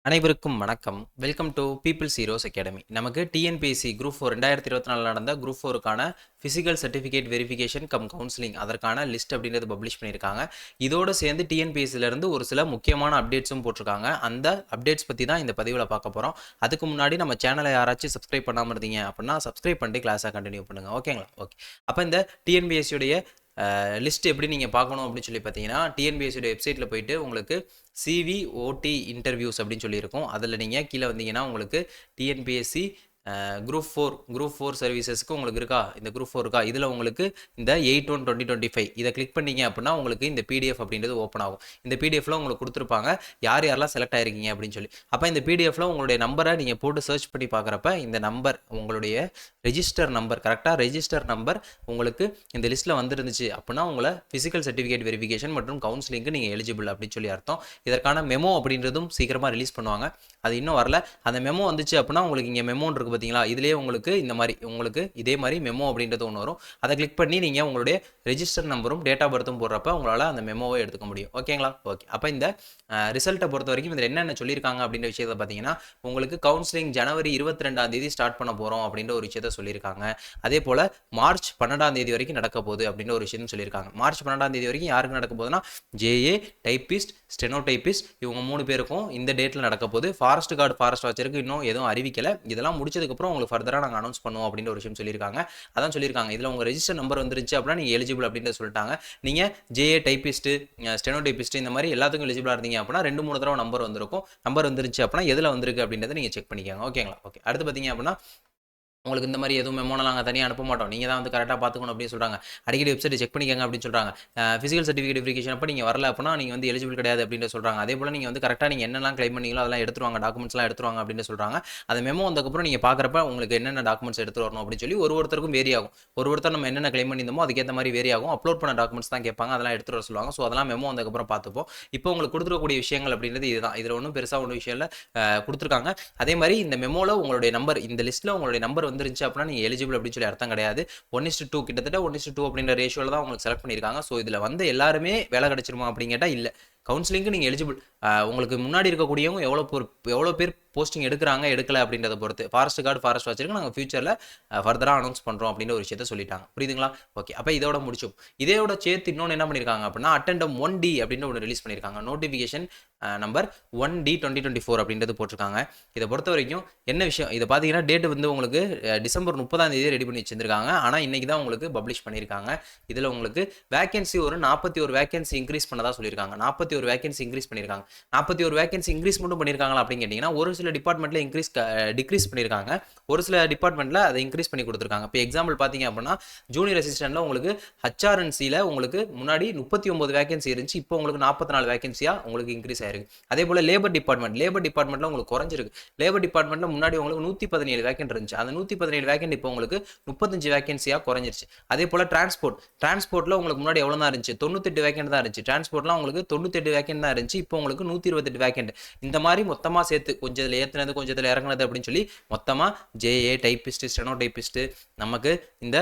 அனைவருக்கும் வணக்கம். Welcome to people's heroes academy. நமக்கு டிஎன்பிஎஸ்சி குரூப் 4 2024 நடந்த குரூப் 4க்கான physical certificate verification cum counselling அதற்கான லிஸ்ட் அப்படின்றது பப்ளிஷ் பண்ணியிருக்காங்க. இதோடு சேர்ந்து டிஎன்பிஎஸ்சிலேருந்து ஒரு சில முக்கியமான அப்டேட்ஸும் போட்டிருக்காங்க. அந்த அப்டேட்ஸ் பற்றி தான் இந்த பதிவில் பார்க்க போகிறோம். அதுக்கு முன்னாடி நம்ம சேனலை யாராச்சும் சப்ஸ்கிரைப் பண்ணாமல் இருந்தீங்க அப்படின்னா சப்ஸ்கிரைப் பண்ணிட்டு கிளாஸாக கண்டினியூ பண்ணுங்கள். ஓகேங்களா? ஓகே. அப்போ இந்த டிஎன்பிஎஸ்சியுடைய லிஸ்ட் எப்படி நீங்கள் பார்க்கணும் அப்படின்னு சொல்லி பார்த்தீங்கன்னா, டிஎன்பிஎஸ்சியோட வெப்சைட்டில் போயிட்டு உங்களுக்கு சிவி ஓடி இன்டர்வியூஸ் அப்படின்னு சொல்லியிருக்கும். அதில் நீங்கள் கீழே வந்தீங்கன்னா உங்களுக்கு டிஎன்பிஎஸ்சி குரூப் ஃபோர் சர்வீசஸ்க்கு உங்களுக்கு இருக்கா, இந்த குரூப் 4 இருக்கா, இதில் உங்களுக்கு இந்த 8/1/2025 இதை கிளிக் பண்ணிங்க அப்படின்னா உங்களுக்கு இந்த பிடிஎஃப் அப்படின்றது ஓப்பன் ஆகும். இந்த பிடிஎஃப்ல உங்களுக்கு கொடுத்துருப்பாங்க யாரெல்லாம் செலக்ட் ஆயிருக்கீங்க அப்படின்னு சொல்லி. அப்போ இந்த பிடிஎஃப்ல உங்களுடைய நம்பரை நீங்கள் போட்டு சர்ச் பண்ணி பார்க்குறப்ப இந்த நம்பர் உங்களுடைய ரெஜிஸ்டர் நம்பர் கரெக்டாக ரெஜிஸ்டர் நம்பர் உங்களுக்கு இந்த லிஸ்ட்டில் வந்துருந்துச்சு அப்படின்னா உங்களை ஃபிசிக்கல் சர்டிஃபிகேட் வெரிஃபிகேஷன் மற்றும் கவுன்சிலிங்க்கு நீங்கள் எலிஜிபிள் அப்படின்னு சொல்லி அர்த்தம். இதற்கான மெமோ அப்படின்றதும் சீக்கிரமாக ரிலீஸ் பண்ணுவாங்க. அது இன்னும் வரல. அந்த மெமோ வந்துச்சு அப்படின்னா உங்களுக்கு இங்கே மெமோன்னு இருக்கு பார்த்தீங்களா, இதுலேயே உங்களுக்கு இந்த மாதிரி உங்களுக்கு இதே மாதிரி மெமோ அப்படின்றது ஒன்று வரும். அதை கிளிக் பண்ணி நீங்கள் உங்களுடைய ரெஜிஸ்டர் நம்பரும் டேட் ஆஃப் பர்த்தும் போடுறப்ப உங்களால் அந்த மெமோவை எடுத்துக்க முடியும். ஓகேங்களா? ஓகே. அப்போ இந்த ரிசல்ட்டை பொறுத்த வரைக்கும் இதில் என்னென்ன சொல்லியிருக்காங்க அப்படின்ற விஷயத்தை பார்த்தீங்கன்னா, உங்களுக்கு கவுன்சிலிங் ஜனவரி 22 ஸ்டார்ட் பண்ண போகிறோம் அப்படின்ற ஒரு விஷயத்த சொல்லியிருக்காங்க. அதே போல் மார்ச் 12 வரைக்கும் நடக்க போகுது அப்படின்ற ஒரு விஷயம் சொல்லியிருக்காங்க. மார்ச் 12 வரைக்கும் யாருக்கு நடக்க போகுதுன்னா ஜேஏ, டைப்பிஸ்ட், ஸ்டெனோ டைப்பிஸ்ட் இவங்க 3 பேருக்கும் இந்த டேட்டில் நடக்க போகுது. ஃபாரஸ்ட் கார்டு ஃபாரஸ்ட் வாட்சருக்கு இன்னும் எதுவும் அறிவிக்கலை. இதெல்லாம் முடிச்சதுக்கப்புறம் உங்களுக்கு ஃபர்தராக நாங்கள் அனௌன்ஸ் பண்ணுவோம் அப்படின்ற ஒரு விஷயம் சொல்லியிருக்காங்க. அதான் சொல்லியிருக்காங்க இதில் உங்கள் ரெஜிஸ்டர் நம்பர் வந்துருச்சு அப்படின்னா நீங்கள் எலிஜிபிள் அப்படின்றது சொல்லிட்டாங்க. நீங்கள் ஜேஏ, டைப்பிஸ்ட்டு, ஸ்டெனோ டைப்பிஸ்ட் இந்த மாதிரி எல்லாத்துக்கும் எலிஜிபிளாக இருந்தீங்க அப்படின்னா 2-3 தடவை நம்பர் வந்திருக்கும். நம்பர் வந்துருச்சு அப்படின்னா எதில் வந்திருக்கு அப்படின்றத நீங்கள் செக் பண்ணிக்கோங்க. ஓகேங்களா? ஓகே. அடுத்து பார்த்தீங்க அப்படின்னா உங்களுக்கு இந்த மாதிரி எதுவும் மெமோலாம் நாங்கள் தனியாக அனுப்ப மாட்டோம், நீங்கள் தான் வந்து கரெக்டாக பார்த்துக்கணும் அப்படின்னு சொல்கிறாங்க. அடிக்கடி வெப்சைட் செக் பண்ணிக்கங்க அப்படின்னு சொல்கிறாங்க. ஃபிசிக்கல் சர்டிஃபிகேட் வெரிஃபிகேஷன் அப்போ நீங்கள் வரல அப்படின்னா நீங்கள் வந்து எலிஜிபிள் கிடையாது அப்படின்னு சொல்கிறாங்க. அதே போல் நீங்கள் வந்து கரெக்டாக நீங்கள் என்னெல்லாம் கிளைம் பண்ணீங்களோ அதெல்லாம் எடுத்துருவாங்க, டாக்குமெண்ட்ஸ்லாம் எடுத்துருவாங்க அப்படின்னு சொல்கிறாங்க. அந்த மெமோ வந்ததுக்கப்புறம் நீங்கள் பார்க்குறப்ப உங்களுக்கு என்னென்ன டாக்குமெண்ட்ஸ் எடுத்து வரணும் அப்படின்னு சொல்லி ஒருத்தருக்கும் வேரி ஆகும். ஒருத்தர் நம்ம என்னென்ன கிளைம் பண்ணியிருந்தோமோ அதுக்கேற்ற மாதிரி வேரி ஆகும். அப்லோட் பண்ண டாக்குமெண்ட்ஸ் தான் கேட்பாங்க, அதெல்லாம் எடுத்துகிட்டு வர சொல்லுவாங்க. ஸோ அதெல்லாம் மெமோ வந்ததுக்கப்புறம் பார்த்துப்போம். இப்போ உங்களுக்கு கொடுத்துருக்கக்கூடிய விஷயங்கள் அப்படின்றது இதுதான். இதில் ஒன்றும் பெருசாக ஒன்றும் விஷயம் இல்லை, கொடுத்துருக்காங்க. அதே மாதிரி இந்த மெமோவில் உங்களுடைய நம்பர் இந்த லிஸ்ட்டில் உங்களுடைய நம்பர் வந்துருந்துச்சு அப்படின்னா நீங்கள் எலிஜிபிள் அப்படின்னு சொல்லி அர்த்தம் கிடையாது. 1:2 கிட்டத்தட்ட 1:2 அப்படின்ற ரேஷியோவில் தான் உங்களுக்கு செலக்ட் பண்ணியிருக்காங்க. ஸோ இதில் வந்து எல்லாருமே வேலை கிடைச்சிருமா அப்படின்னு கேட்டால் இல்லை. கவுன்சிலிங்க்கு நீங்கள் எலிஜிபிள். உங்களுக்கு முன்னாடி இருக்கக்கூடியவங்க எவ்வளோ பேர் போஸ்டிங் எடுக்கிறாங்க எடுக்கலை அப்படின்றத பொறுத்து ஃபாரஸ்ட் கார்டு ஃபாரஸ்ட் வாட்சருக்கு நாங்கள் ஃபியூச்சரில் ஃபர்தராக அனௌன்ஸ் பண்ணுறோம் அப்படின்ற ஒரு விஷயத்த சொல்லிட்டாங்க. புரியுதுங்களா? ஓகே. அப்போ இதோட முடிச்சோம். இதோட சேர்த்து இன்னொன்று என்ன பண்ணியிருக்காங்க அப்படின்னா அட்டெண்டம் 1D அப்படின்னு ஒன்று ரிலீஸ் பண்ணியிருக்காங்க. நோட்டிஃபிகேஷன் நம்பர் 1D 2024 அப்படின்றது போட்டிருக்காங்க. இதை பொறுத்த வரைக்கும் என்ன விஷயம், இதை பார்த்தீங்கன்னா டேட் வந்து உங்களுக்கு டிசம்பர் 30 ரெடி பண்ணி வச்சிருக்காங்க. ஆனால் இன்னைக்கு தான் உங்களுக்கு பப்ளிஷ் பண்ணியிருக்காங்க. இதில் உங்களுக்கு வேகன்சி ஒரு 41 வேகன்சி இன்க்ரீஸ் பண்ணதா சொல்லியிருக்காங்க. 41 வேகன்சி இன்க்ரீஸ் பண்ணியிருக்காங்க. 41 வேகன்சி இன்க்ரீஸ் மட்டும் பண்ணியிருக்காங்களா அப்படின்னு கேட்டிங்கன்னா ஒரு சில டிபார்ட்மெண்ட்டில் டிக்ரீஸ் பண்ணியிருக்காங்க, ஒரு சில டிபார்ட்மெண்ட்டில் அதை இன்க்ரீஸ் பண்ணி கொடுத்துருக்காங்க. இப்போ எக்ஸாம்பிள் பார்த்தீங்க அப்படின்னா ஜூனியர் அசிஸ்டன்ட்ல உங்களுக்கு ஹச்ஆர்என்சியில் உங்களுக்கு முன்னாடி 39 வேகன்சி இருந்துச்சு, இப்போ உங்களுக்கு 44 வேகன்சியாக உங்களுக்கு இன்க்ரீஸ் ஆயிருக்கு. அதே போல் லேபர் டிபார்ட்மெண்ட்டில் உங்களுக்கு குறைஞ்சிருக்கு. லேபர் டிபார்ட்மெண்ட்டில் முன்னாடி உங்களுக்கு 117 வேகன்ட் இருந்துச்சு, அந்த 117 வேகன்ட் இப்போ உங்களுக்கு 35 வேகன்சியாக குறைஞ்சிருச்சு. அதே போல் டிரான்ஸ்போர்ட்டில் உங்களுக்கு முன்னாடி எவ்வளோ தான் இருந்துச்சு, 98 வேகன்ட் தான் இருந்துச்சு. டிரான்ஸ்போர்ட்லாம் உங்களுக்கு 98 வேகன்ட் தான் இருந்துச்சு, இப்போ உங்களுக்கு 128 வேகன்ட். இந்த மாதிரி மொத்தமாக சேர்த்து கொஞ்சம் இதில் ஏற்றுனது கொஞ்சம் இதில் இறங்குனது அப்படின்னு சொல்லி மொத்தமாக ஜேஏ, டைப்பிஸ்ட், ஸ்டெனோ டைப்பிஸ்ட், நமக்கு இந்த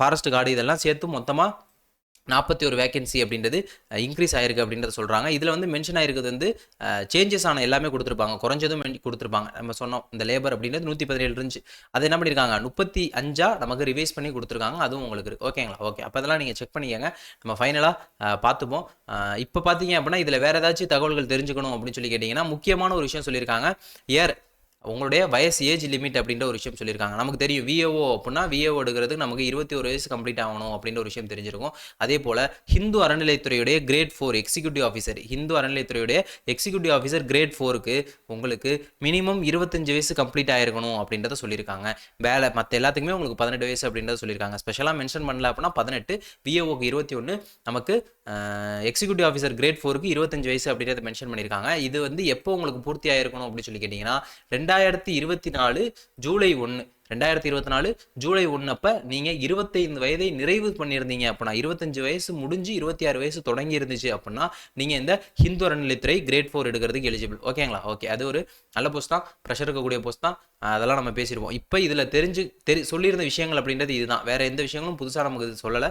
ஃபாரஸ்ட் கார்டு இதெல்லாம் சேர்த்து மொத்தமாக 41 வேகன்சி அப்படின்றது இன்க்ரீஸ் ஆயிருக்கு அப்படின்றத சொல்கிறாங்க. இதில் வந்து மென்ஷன் ஆயிருக்கிறது வந்து சேஞ்சஸ் ஆன எல்லாமே கொடுத்துருப்பாங்க, குறைஞ்சதும் கொடுத்துருப்பாங்க. நம்ம சொன்னோம் இந்த லேபர் அப்படின்றது 117 இருந்துச்சு, அது என்ன பண்ணியிருக்காங்க 35 நமக்கு ரிவைஸ் பண்ணி கொடுத்துருக்காங்க. அதுவும் உங்களுக்கு இருக்குது. ஓகேங்களா? ஓகே. அப்போ அதெல்லாம் நீங்கள் செக் பண்ணிக்கங்க, நம்ம ஃபைனலாக பார்த்துப்போம். இப்போ பார்த்தீங்க அப்படின்னா இதில் வேறு ஏதாச்சும் தகவல்கள் தெரிஞ்சுக்கணும் அப்படின்னு சொல்லி கேட்டிங்கன்னா முக்கியமான ஒரு விஷயம் சொல்லியிருக்காங்க. உங்களுடைய வயசு ஏஜ் லிமிட் அப்படின்ற ஒரு விஷயம் சொல்லியிருக்காங்க. நமக்கு தெரியும் விஏஓ அப்படின்னா விஏஓ எடுக்கிறதுக்கு நமக்கு 21 வயசு கம்ப்ளீட் ஆகணும் அப்படின்ற ஒரு விஷயம் தெரிஞ்சிருக்கும். அதே போல் ஹிந்து அறநிலைத்துறையுடைய கிரேட் 4 எக்ஸிக்யூட்டிவ் ஆஃபீஸர், ஹிந்து அறநிலைத்துறையுடைய எக்ஸிக்யூட்டிவ் ஆஃபீஸர் கிரேட் 4க்கு உங்களுக்கு மினிமம் 25 வயசு கம்ப்ளீட் ஆயிருக்கணும் அப்படின்றத சொல்லியிருக்காங்க. வேலை மற்ற எல்லாத்துக்குமே உங்களுக்கு 18 வயசு அப்படின்றத சொல்லியிருக்காங்க. ஸ்பெஷலாக மென்ஷன் பண்ணல அப்படின்னா 18, விஏஓக்கு 21, நமக்கு எக்ஸிக்யூட்டிவ் ஆஃபீஸர் கிரேட் 4க்கு 25 வயசு அப்படின்றத மென்ஷன் பண்ணியிருக்காங்க. இது வந்து எப்போ உங்களுக்கு பூர்த்தி ஆயிருக்கணும் அப்படின்னு சொல்லி கேட்டிங்கன்னா 2024 ஜூலை 1 2024 ஜூலை 1 அப்ப நீங்க 25 வயதை நிறைவு பண்ணியிருந்தீங்க அப்படின்னா 25 வயசு முடிஞ்சு 26 வயசு தொடங்கி இருந்துச்சு அப்படின்னா நீங்க இந்த ஹிந்து அறநிலைத்துறை கிரேட் 4 எடுக்கிறதுக்கு எலிஜிபிள். ஓகேங்களா? ஓகே, அது ஒரு நல்ல போஸ்ட் தான், ப்ரெஷர் இருக்கக்கூடிய போஸ்ட் தான். அதெல்லாம் நம்ம பேசிடுவோம். இப்போ இதுல சொல்லியிருந்த விஷயங்கள் அப்படின்றது இதுதான். வேற எந்த விஷயங்களும் புதுசா நமக்கு சொல்லல.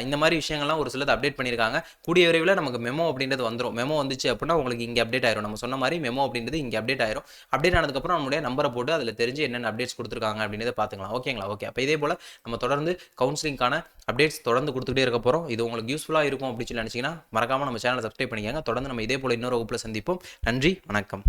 இந்த மாதிரி விஷயங்கள்லாம் ஒரு சிலது அப்டேட் பண்ணியிருக்காங்க. கூடிய விரைவில் நமக்கு மெமோ அப்படின்றது வந்துடும். மெமோ வந்துச்சு அப்படின்னா உங்களுக்கு இங்கே அப்டேட் ஆயிரும். நம்ம சொன்ன மாதிரி மெமோ அப்படின்றது இங்கே அப்டேட் ஆயிரும். அப்டேட் ஆனதுக்கப்புறம் நம்மளுடைய நம்பரை போட்டு அதில் தெரிஞ்சு என்னென்ன அப்டேட்ஸ் கொடுத்துருக்காங்க அப்படின்றத பார்த்துக்கலாம். ஓகேங்களா? ஓகே, அப்போ இதே போல் நம்ம தொடர்ந்து கவுன்சிலிங்கான அப்டேட்ஸ் தொடர்ந்து கொடுத்துட்டே இருக்க போகிறோம். இது உங்களுக்கு யூஸ்ஃபுல்லாக இருக்கும் அப்படின்னு சொல்லி நினச்சிங்கன்னா மறக்காமல் நம்ம சேனலை சப்ஸ்கிரைப் பண்ணிக்கோங்க. தொடர்ந்து நம்ம இதே போல் இன்னொரு வகுப்பில் சந்திப்போம். நன்றி, வணக்கம்.